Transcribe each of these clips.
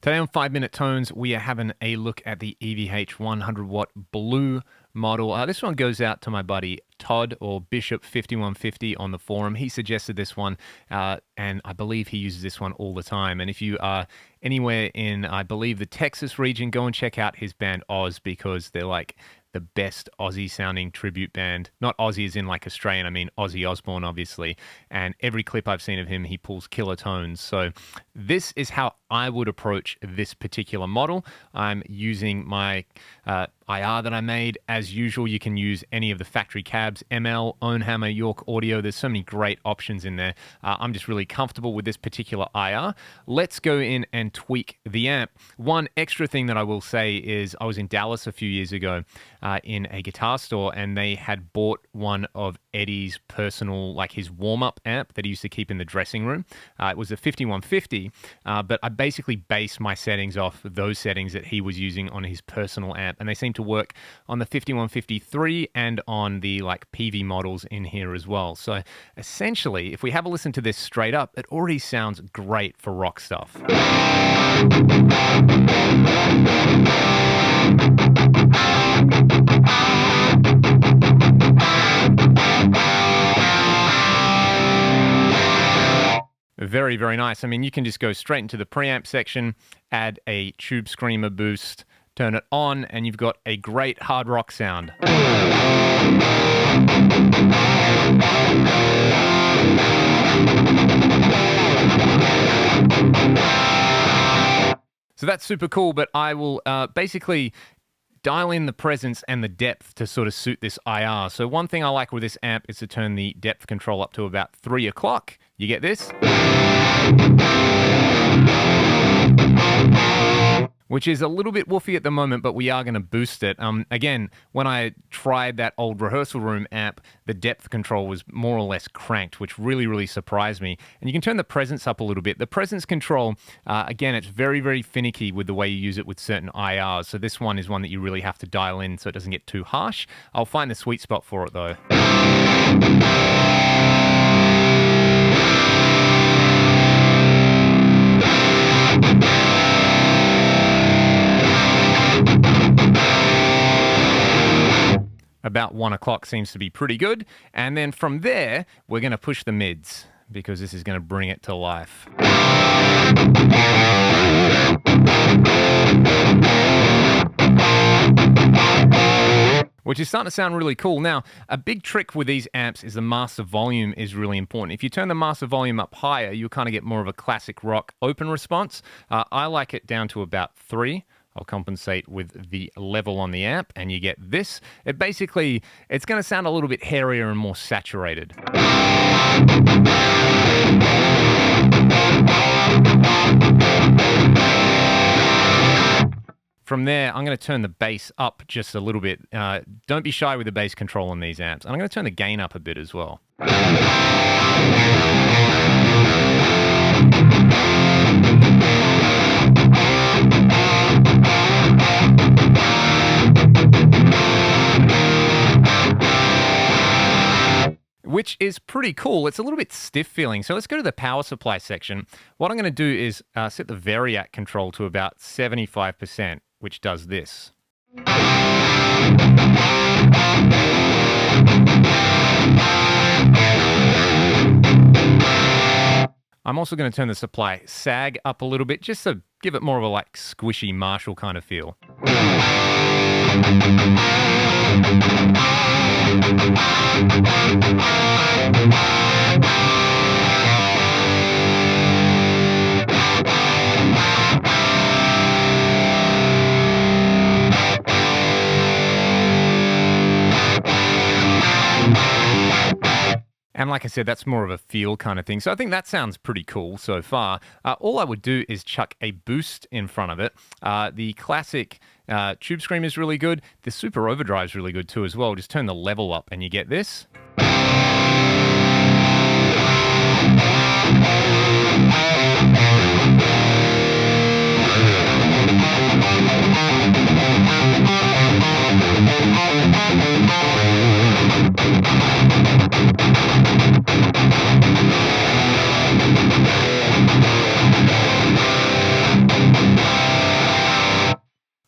Today on 5-Minute Tones, we are having a look at the EVH 100-watt blue model. This one goes out to my buddy Todd, or Bishop 5150 on the forum. He suggested this one, and I believe he uses this one all the time. And if you are anywhere in, I believe, the Texas region, go and check out his band Oz, because they're like the best Aussie-sounding tribute band. Not Aussie as in like Australian, I mean Ozzy Osbourne, obviously. And every clip I've seen of him, he pulls killer tones. So this is how I would approach this particular model. I'm using my IR that I made. As usual, you can use any of the factory cabs, ML, Ownhammer, York Audio. There's so many great options in there. I'm just really comfortable with this particular IR. Let's go in and tweak the amp. One extra thing that I will say is I was in Dallas a few years ago in a guitar store, and they had bought one of Eddie's personal, like his warm-up amp that he used to keep in the dressing room. It was a 5150, but I basically based my settings off those settings that he was using on his personal amp, and they seem to work on the 5153 and on the like PV models in here as well. So essentially, if we have a listen to this straight up, it already sounds great for rock stuff. Very, very nice. I mean, you can just go straight into the preamp section, add a tube screamer boost, turn it on, and you've got a great hard rock sound. So that's super cool, but I will basically dial in the presence and the depth to sort of suit this IR. So one thing I like with this amp is to turn the depth control up to about 3 o'clock. You get this? Which is a little bit woofy at the moment, but we are going to boost it. Again, when I tried that old rehearsal room amp, the depth control was more or less cranked, which really, really surprised me. And you can turn the presence up a little bit. The presence control, again, it's very, very finicky with the way you use it with certain IRs. So this one is one that you really have to dial in so it doesn't get too harsh. I'll find the sweet spot for it, though. About 1 o'clock seems to be pretty good. And then from there, we're going to push the mids, because this is going to bring it to life. Which is starting to sound really cool. Now, a big trick with these amps is the master volume is really important. If you turn the master volume up higher, you'll kind of get more of a classic rock open response. I like it down to about 3. I'll compensate with the level on the amp, and you get this. It's going to sound a little bit hairier and more saturated. From there, I'm going to turn the bass up just a little bit. Don't be shy with the bass control on these amps. And I'm going to turn the gain up a bit as well. Which is pretty cool. It's a little bit stiff feeling. So let's go to the power supply section. What I'm going to do is set the variac control to about 75%, which does this. I'm also going to turn the supply sag up a little bit, just to give it more of a like squishy Marshall kind of feel. And like I said, that's more of a feel kind of thing. So I think that sounds pretty cool so far. All I would do is chuck a boost in front of it. The classic tube scream is really good. The super overdrive is really good too as well. Just turn the level up and you get this.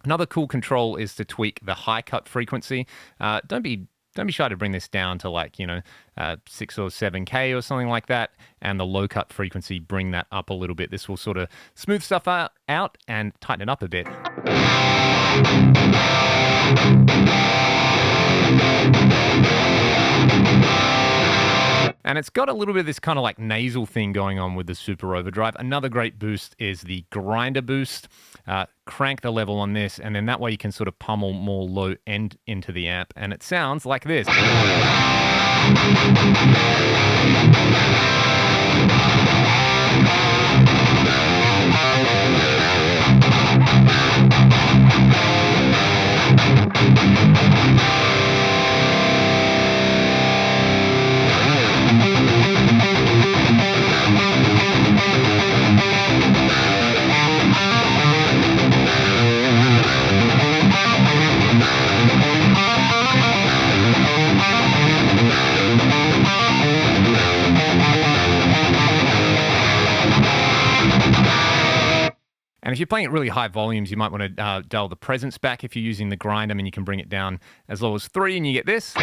Another cool control is to tweak the high cut frequency. Don't be shy to bring this down to like, 6 or 7K or something like that. And the low cut frequency, bring that up a little bit. This will sort of smooth stuff out and tighten it up a bit. And it's got a little bit of this kind of like nasal thing going on with the Super Overdrive. Another great boost is the grinder boost. Crank the level on this, and then that way you can sort of pummel more low end into the amp, and it sounds like this. And if you're playing at really high volumes, you might want to dial the presence back if you're using the grind. I mean, you can bring it down as low as 3 and you get this.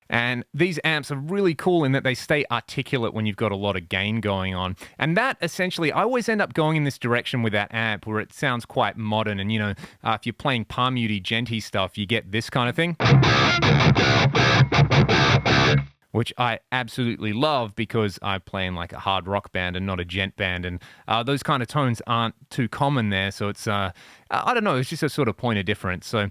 And these amps are really cool in that they stay articulate when you've got a lot of gain going on. And that essentially, I always end up going in this direction with that amp where it sounds quite modern. And, if you're playing palm muty, genty stuff, you get this kind of thing, which I absolutely love because I play in like a hard rock band and not a gent band. And those kind of tones aren't too common there. So it's, I don't know, it's just a sort of point of difference. So,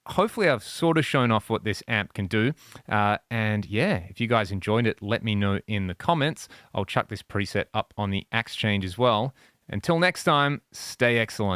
hopefully I've sort of shown off what this amp can do. And yeah, if you guys enjoyed it, let me know in the comments. I'll chuck this preset up on the Axe Change as well. Until next time, stay excellent.